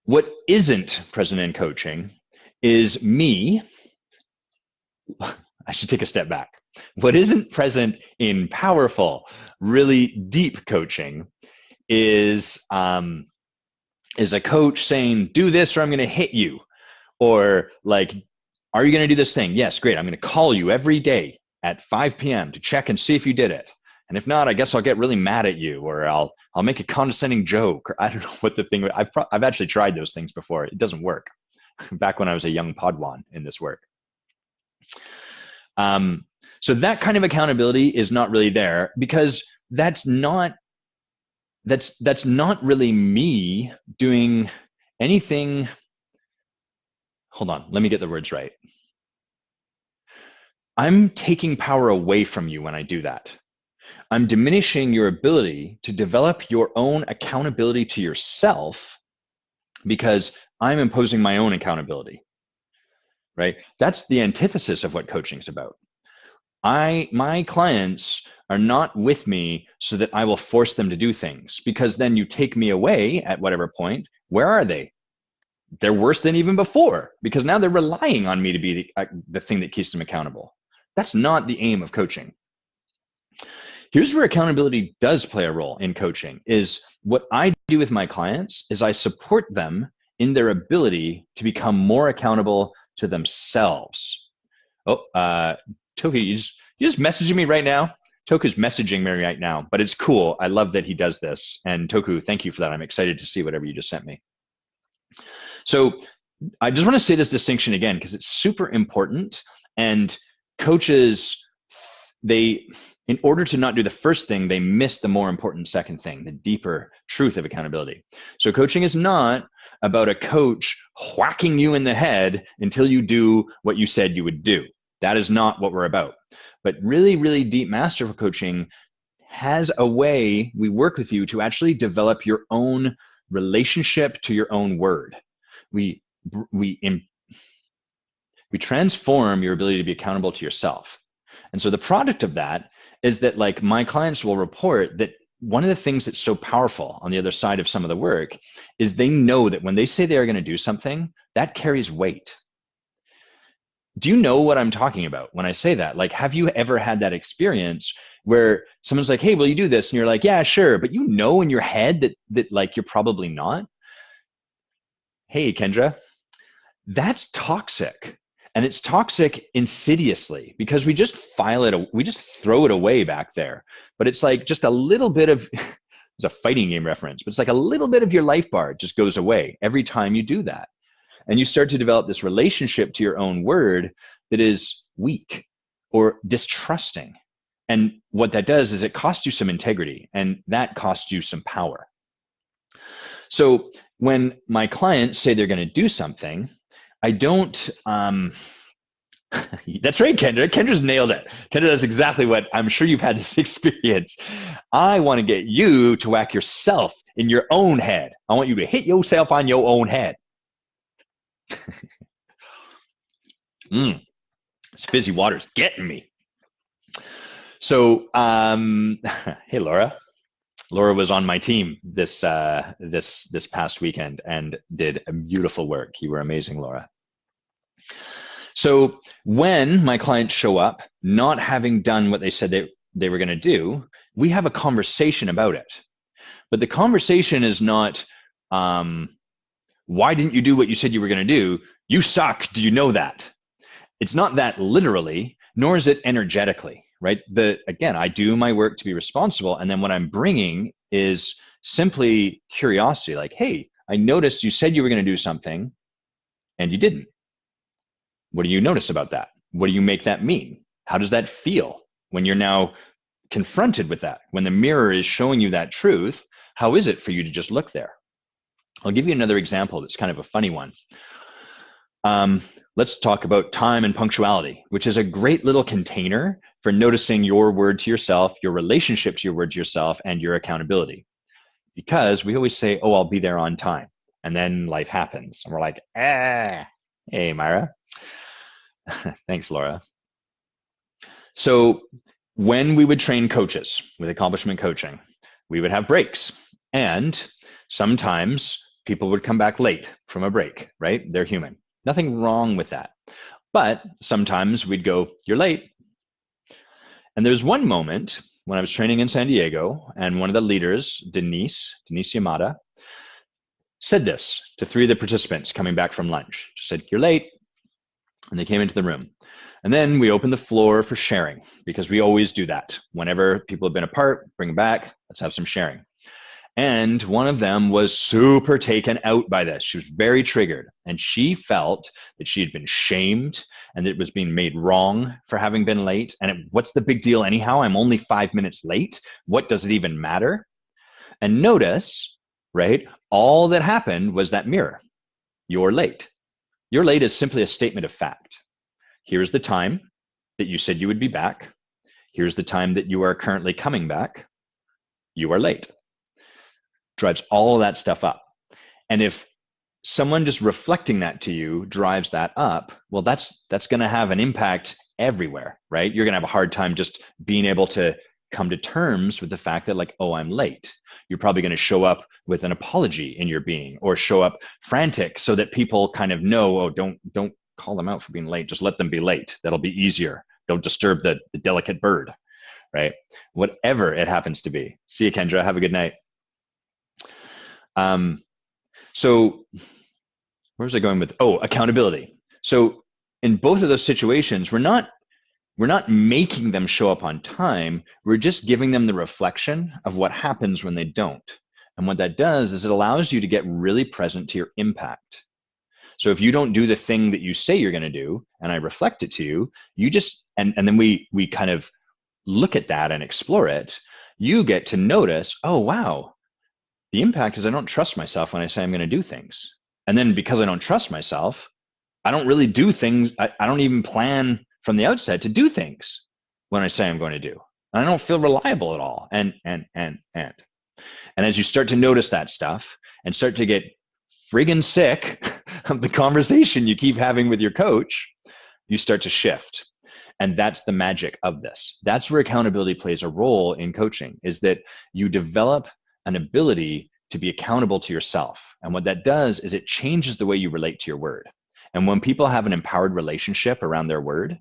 What isn't present in coaching is me. I should take a step back. What isn't present in powerful, really deep coaching is a coach saying, do this or I'm going to hit you. Or like, are you going to do this thing? Yes, great. I'm going to call you every day at 5 p.m. to check and see if you did it. And if not, I guess I'll get really mad at you, or I'll make a condescending joke, or I don't know what the thing. I've actually tried those things before. It doesn't work. Back when I was a young Padawan in this work. So that kind of accountability is not really there, because that's not really me doing anything. Hold on, let me get the words right. I'm taking power away from you when I do that. I'm diminishing your ability to develop your own accountability to yourself, because I'm imposing my own accountability. right? That's the antithesis of what coaching is about. My clients are not with me so that I will force them to do things, because then you take me away at whatever point. Where are they? They're worse than even before, because now they're relying on me to be the thing that keeps them accountable. That's not the aim of coaching. Here's where accountability does play a role in coaching, is what I do with my clients is I support them in their ability to become more accountable to themselves. Oh, Toku, you just messaging me right now? Toku's messaging me right now, but it's cool. I love that he does this. And Toku, thank you for that. I'm excited to see whatever you just sent me. So I just want to say this distinction again, because it's super important. And coaches, in order to not do the first thing, they miss the more important second thing, the deeper truth of accountability. So coaching is not about a coach whacking you in the head until you do what you said you would do. That is not what we're about. But really, really deep masterful coaching has a way we work with you to actually develop your own relationship to your own word. We transform your ability to be accountable to yourself. And so the product of that is that, like, my clients will report that one of the things that's so powerful on the other side of some of the work is they know that when they say they are going to do something, that carries weight. Do you know what I'm talking about when I say that? Like, have you ever had that experience where someone's like, hey, will you do this? And you're like, yeah, sure. But you know in your head that like you're probably not. Hey, Kendra, that's toxic. And it's toxic insidiously, because we just we just throw it away back there. But it's like just a little bit of, it's a fighting game reference, but it's like a little bit of your life bar just goes away every time you do that. And you start to develop this relationship to your own word that is weak or distrusting. And what that does is it costs you some integrity, and that costs you some power. So when my clients say they're going to do something, I don't, that's right, Kendra. Kendra's nailed it. Kendra, that's exactly what I'm sure you've had this experience. I want to get you to whack yourself in your own head. I want you to hit yourself on your own head. This fizzy water's getting me. So, hey, Laura. Laura was on my team this past weekend and did beautiful work. You were amazing, Laura. So when my clients show up, not having done what they said they were going to do, we have a conversation about it. But the conversation is not, why didn't you do what you said you were going to do? You suck. Do you know that? It's not that literally, nor is it energetically, right? Again, I do my work to be responsible. And then what I'm bringing is simply curiosity, like, hey, I noticed you said you were going to do something and you didn't. What do you notice about that? What do you make that mean? How does that feel when you're now confronted with that? When the mirror is showing you that truth, how is it for you to just look there? I'll give you another example that's kind of a funny one. Let's talk about time and punctuality, which is a great little container for noticing your word to yourself, your relationship to your word to yourself, and your accountability. Because we always say, oh, I'll be there on time. And then life happens. And we're like, hey, Myra. Thanks, Laura. So when we would train coaches with accomplishment coaching, we would have breaks. And sometimes people would come back late from a break, right? They're human. Nothing wrong with that. But sometimes we'd go, you're late. And there's one moment when I was training in San Diego, and one of the leaders, Denise Yamada, said this to three of the participants coming back from lunch. She said, you're late. And they came into the room. And then we opened the floor for sharing, because we always do that. Whenever people have been apart, bring them back, let's have some sharing. And one of them was super taken out by this. She was very triggered, and she felt that she had been shamed and that it was being made wrong for having been late. And what's the big deal anyhow? I'm only 5 minutes late. What does it even matter? And notice, right, all that happened was that mirror. You're late. You're late is simply a statement of fact. Here's the time that you said you would be back. Here's the time that you are currently coming back. You are late. Drives all of that stuff up. And if someone just reflecting that to you drives that up. Well, that's going to have an impact everywhere, right? You're going to have a hard time just being able to come to terms with the fact that, like, oh, I'm late. You're probably going to show up with an apology in your being, or show up frantic so that people kind of know, oh, don't call them out for being late. Just let them be late. That'll be easier. Don't disturb the delicate bird, right? Whatever it happens to be. See you, Kendra. Have a good night. So where was I going with? Oh, accountability. So in both of those situations, we're not making them show up on time. We're just giving them the reflection of what happens when they don't. And what that does is it allows you to get really present to your impact. So if you don't do the thing that you say you're going to do, and I reflect it to you, you just, and then we kind of look at that and explore it, you get to notice, oh, wow, the impact is I don't trust myself when I say I'm going to do things. And then because I don't trust myself, I don't really do things. I don't even plan from the outset to do things when I say I'm going to do. And I don't feel reliable at all. And as you start to notice that stuff and start to get friggin' sick of the conversation you keep having with your coach, you start to shift. And that's the magic of this. That's where accountability plays a role in coaching, is that you develop an ability to be accountable to yourself. And what that does is it changes the way you relate to your word. And when people have an empowered relationship around their word,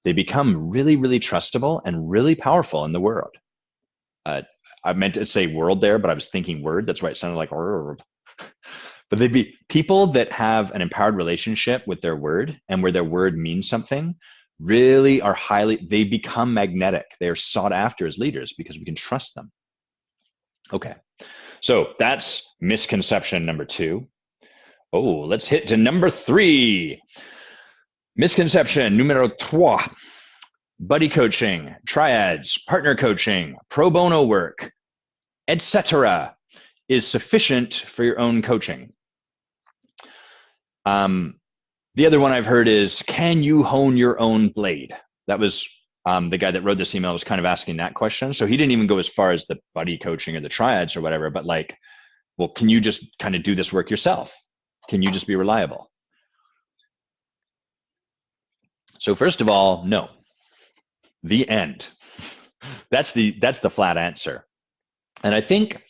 they become really, really trustable and really powerful in the world. I meant to say world there, but I was thinking word. That's why it sounded like word. But they'd be people that have an empowered relationship with their word, and where their word means something, really are they become magnetic. They are sought after as leaders because we can trust them. Okay, so that's misconception number 2. Oh, let's hit to number 3. Misconception numero 3. Buddy coaching, triads, partner coaching, pro bono work, etc. is sufficient for your own coaching. The other one I've heard is, can you hone your own blade? That was the guy that wrote this email was kind of asking that question. So he didn't even go as far as the buddy coaching or the triads or whatever, but like, well, can you just kind of do this work yourself? Can you just be reliable? So first of all, no. The end. That's the flat answer. And I think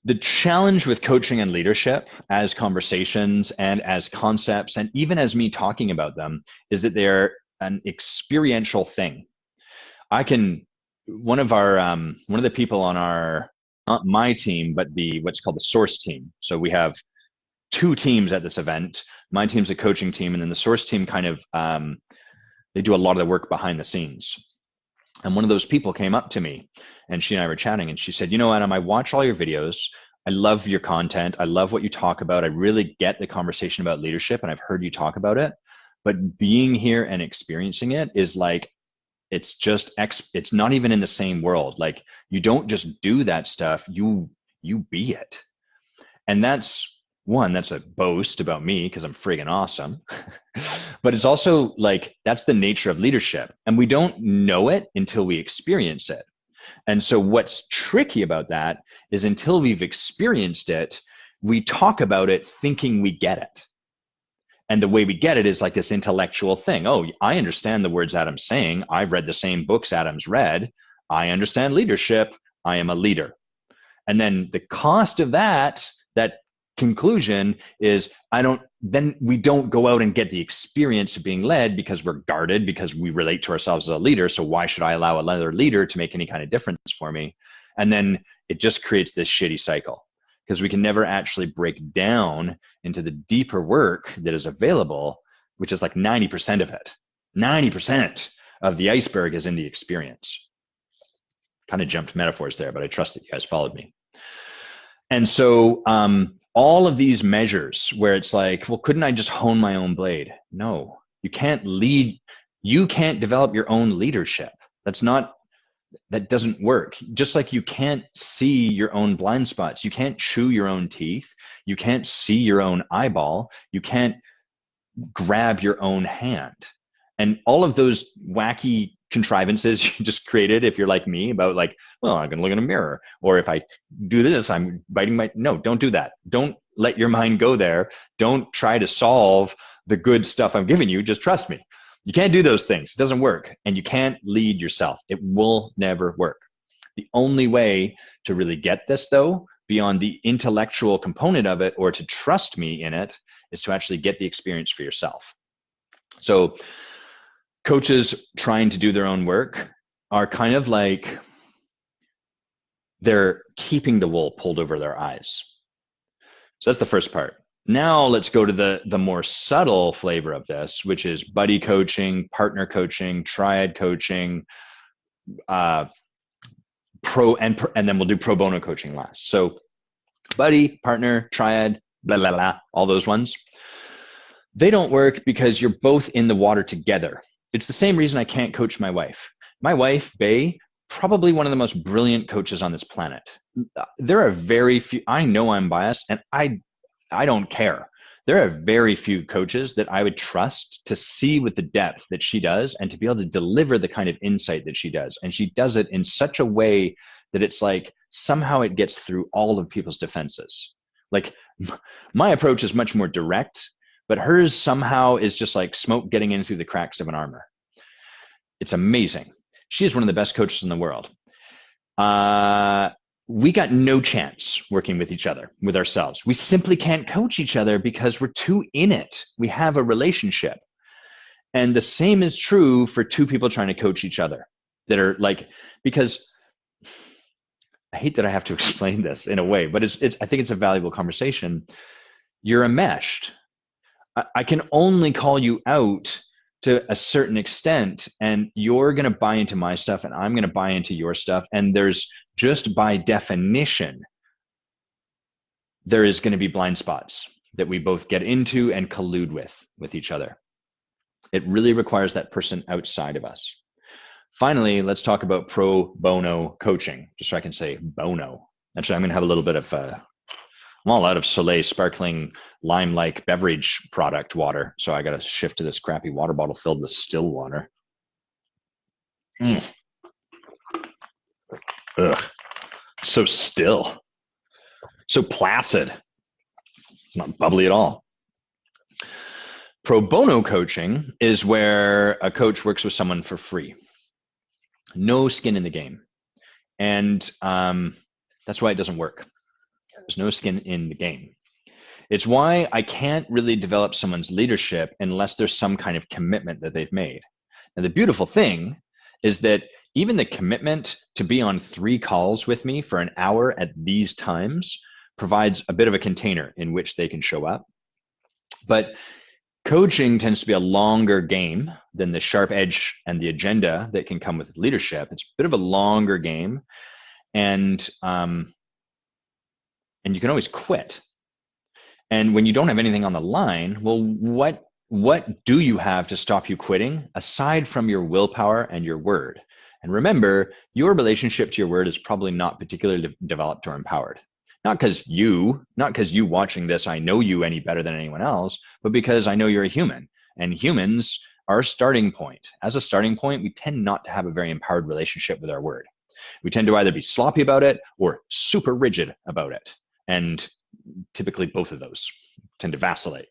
the challenge with coaching and leadership as conversations and as concepts, and even as me talking about them, is that they're an experiential thing. One of the people on our, not my team, but what's called the source team. So we have 2 teams at this event. My team's a coaching team, and then the source team kind of, they do a lot of the work behind the scenes. And one of those people came up to me, and she and I were chatting, and she said, you know, Adam, I watch all your videos. I love your content. I love what you talk about. I really get the conversation about leadership, and I've heard you talk about it. But being here and experiencing it is like, it's not even in the same world. Like, you don't just do that stuff, you be it. And that's a boast about me because I'm friggin' awesome. But it's also like, that's the nature of leadership. And we don't know it until we experience it. And so what's tricky about that is, until we've experienced it, we talk about it thinking we get it. And the way we get it is like this intellectual thing. Oh, I understand the words Adam's saying. I've read the same books Adam's read. I understand leadership. I am a leader. And then the cost of that conclusion is, then we don't go out and get the experience of being led, because we're guarded, because we relate to ourselves as a leader. So why should I allow another leader to make any kind of difference for me? And then it just creates this shitty cycle, because we can never actually break down into the deeper work that is available, which is like 90% of it. 90% of the iceberg is in the experience. Kind of jumped metaphors there, but I trust that you guys followed me. And so all of these measures where it's like, well, couldn't I just hone my own blade? No, you can't lead. You can't develop your own leadership. That doesn't work. Just like you can't see your own blind spots. You can't chew your own teeth. You can't see your own eyeball. You can't grab your own hand. And all of those wacky contrivances you just created, if you're like me, about like, well, I'm going to look in a mirror, or if I do this, I'm biting no, don't do that. Don't let your mind go there. Don't try to solve the good stuff I'm giving you. Just trust me. You can't do those things. It doesn't work. And you can't lead yourself. It will never work. The only way to really get this, though, beyond the intellectual component of it, or to trust me in it, is to actually get the experience for yourself. So coaches trying to do their own work are kind of like they're keeping the wool pulled over their eyes. So that's the first part. Now let's go to the more subtle flavor of this, which is buddy coaching, partner coaching, triad coaching, and then we'll do pro bono coaching last. So buddy, partner, triad, blah, blah, blah, all those ones. They don't work because you're both in the water together. It's the same reason I can't coach my wife. My wife, Bae, probably one of the most brilliant coaches on this planet. There are very few, I know I'm biased, and I don't care. There are very few coaches that I would trust to see with the depth that she does and to be able to deliver the kind of insight that she does. And she does it in such a way that it's like somehow it gets through all of people's defenses. Like my approach is much more direct, but hers somehow is just like smoke getting in through the cracks of an armor. It's amazing. She is one of the best coaches in the world. We got no chance working with each other, with ourselves. We simply can't coach each other because we're too in it. We have a relationship. And the same is true for two people trying to coach each other that are like, because I hate that I have to explain this in a way, but I think it's a valuable conversation. You're enmeshed. I can only call you out to a certain extent, and you're going to buy into my stuff and I'm going to buy into your stuff. And there's just by definition, there is going to be blind spots that we both get into and collude with each other. It really requires that person outside of us. Finally, let's talk about pro bono coaching, just so I can say bono. Actually, I'm going to have a little bit of I'm all out of Soleil sparkling lime-like beverage product water, so I got to shift to this crappy water bottle filled with still water. Ugh. So still. So placid. Not bubbly at all. Pro bono coaching is where a coach works with someone for free. No skin in the game. And that's why it doesn't work. There's no skin in the game. It's why I can't really develop someone's leadership unless there's some kind of commitment that they've made. And the beautiful thing is that even the commitment to be on 3 calls with me for an hour at these times provides a bit of a container in which they can show up. But coaching tends to be a longer game than the sharp edge and the agenda that can come with leadership. It's a bit of a longer game. And you can always quit. And when you don't have anything on the line, well, what do you have to stop you quitting aside from your willpower and your word? And remember, your relationship to your word is probably not particularly developed or empowered. Not because you watching this, I know you any better than anyone else, but because I know you're a human. And humans are a starting point. As a starting point, we tend not to have a very empowered relationship with our word. We tend to either be sloppy about it or super rigid about it. And typically both of those tend to vacillate.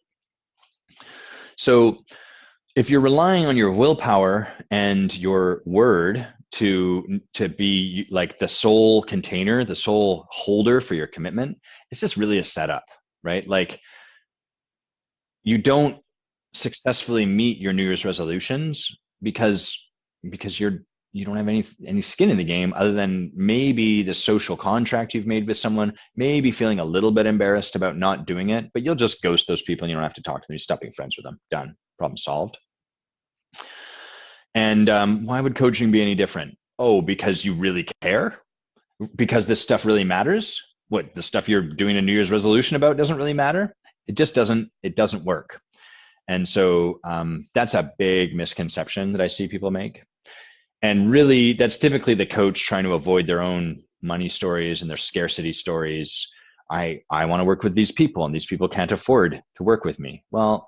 So if you're relying on your willpower and your word to be like the sole container, the sole holder for your commitment, it's just really a setup, right? Like you don't successfully meet your New Year's resolutions because you don't have any skin in the game other than maybe the social contract you've made with someone, maybe feeling a little bit embarrassed about not doing it, but you'll just ghost those people and you don't have to talk to them. You stop being friends with them. Done. Problem solved. And why would coaching be any different? Oh, because you really care? Because this stuff really matters? What, the stuff you're doing a New Year's resolution about doesn't really matter? It just doesn't work. And so that's a big misconception that I see people make. And really, that's typically the coach trying to avoid their own money stories and their scarcity stories. I want to work with these people and these people can't afford to work with me. Well,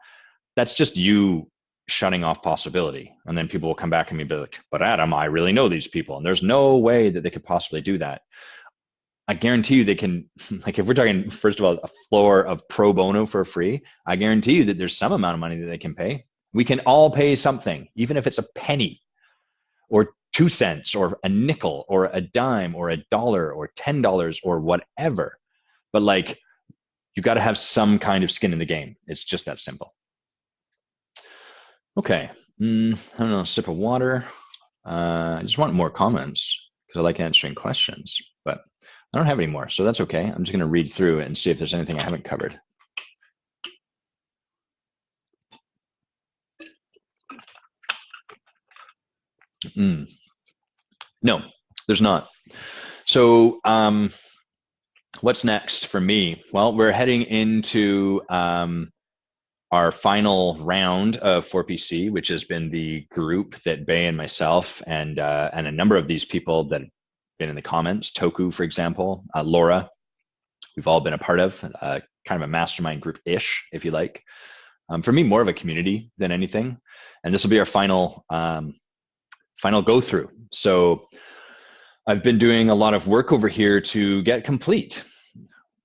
that's just you shutting off possibility. And then people will come back and be like, but Adam, I really know these people. And there's no way that they could possibly do that. I guarantee you they can, like if we're talking, first of all, a floor of pro bono for free, I guarantee you that there's some amount of money that they can pay. We can all pay something, even if it's a penny or 2 cents or a nickel or a dime or a dollar or $10 or whatever. But like, you got to have some kind of skin in the game. It's just that simple. Okay. I don't know, sip of water. I just want more comments because I like answering questions, but I don't have any more, so that's okay. I'm just going to read through it and see if there's anything I haven't covered. No, there's not. So what's next for me? Well, we're heading into our final round of 4PC, which has been the group that Bay and myself and a number of these people that have been in the comments, Toku, for example, Laura, we've all been a part of, kind of a mastermind group-ish, if you like. For me, more of a community than anything. And this will be our final go through. So I've been doing a lot of work over here to get complete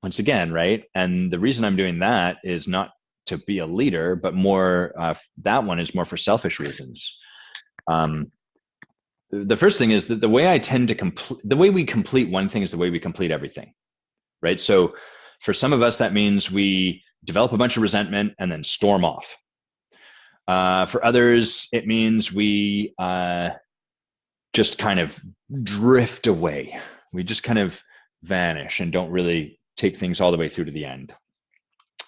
once again, right? And the reason I'm doing that is not to be a leader, but more, that one is more for selfish reasons. The first thing is that the way I tend to complete, the way we complete one thing is the way we complete everything, right? So for some of us, that means we develop a bunch of resentment and then storm off. For others, it means we just kind of drift away. We just kind of vanish and don't really take things all the way through to the end.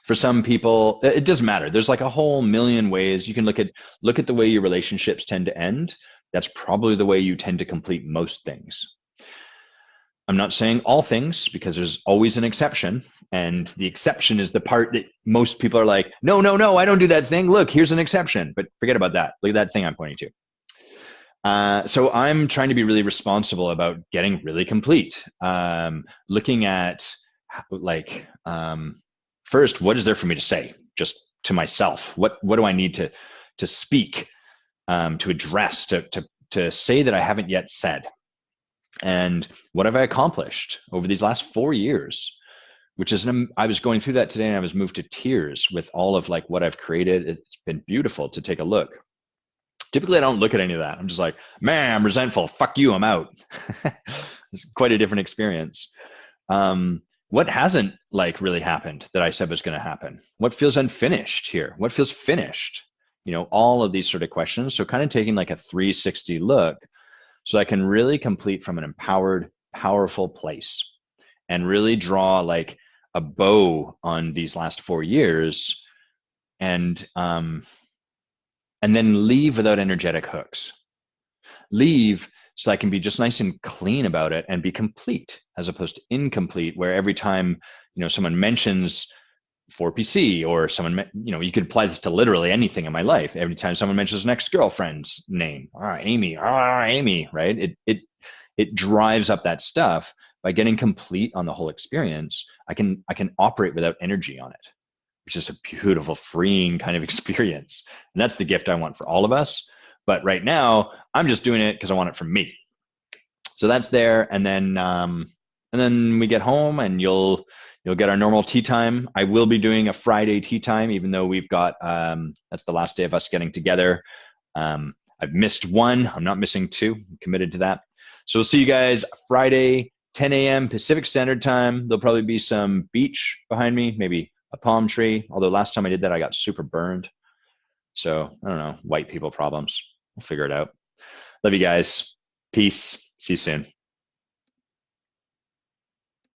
For some people, it doesn't matter. There's like a whole million ways you can look at the way your relationships tend to end. That's probably the way you tend to complete most things. I'm not saying all things because there's always an exception. And the exception is the part that most people are like, no, no, no, I don't do that thing. Look, here's an exception. But forget about that. Look at that thing I'm pointing to. So I'm trying to be really responsible about getting really complete. Looking at like, first, what is there for me to say just to myself? What do I need to speak, to address, to say that I haven't yet said? And what have I accomplished over these last 4 years? Which is, I was going through that today and I was moved to tears with all of like what I've created. It's been beautiful to take a look. Typically, I don't look at any of that. I'm just like, man, I'm resentful. Fuck you, I'm out. It's quite a different experience. What hasn't like really happened that I said was going to happen? What feels unfinished here? What feels finished? You know, all of these sort of questions. So kind of taking like a 360 look so I can really complete from an empowered, powerful place and really draw like a bow on these last 4 years and then leave without energetic hooks. Leave so I can be just nice and clean about it and be complete as opposed to incomplete, where every time, you know, someone mentions 4PC or someone, you know, you could apply this to literally anything in my life. Every time someone mentions an ex-girlfriend's name, Amy, right? It drives up that stuff. By getting complete on the whole experience, I can operate without energy on it, which is a beautiful, freeing kind of experience. And that's the gift I want for all of us. But right now, I'm just doing it because I want it from me. So that's there, and then we get home, and you'll get our normal tea time. I will be doing a Friday tea time, even though we've got that's the last day of us getting together. I've missed one. I'm not missing two. I'm committed to that. So we'll see you guys Friday, 10 a.m. Pacific Standard Time. There'll probably be some beach behind me, maybe a palm tree. Although last time I did that, I got super burned. So I don't know, white people problems. We'll figure it out. Love you guys. Peace. See you soon.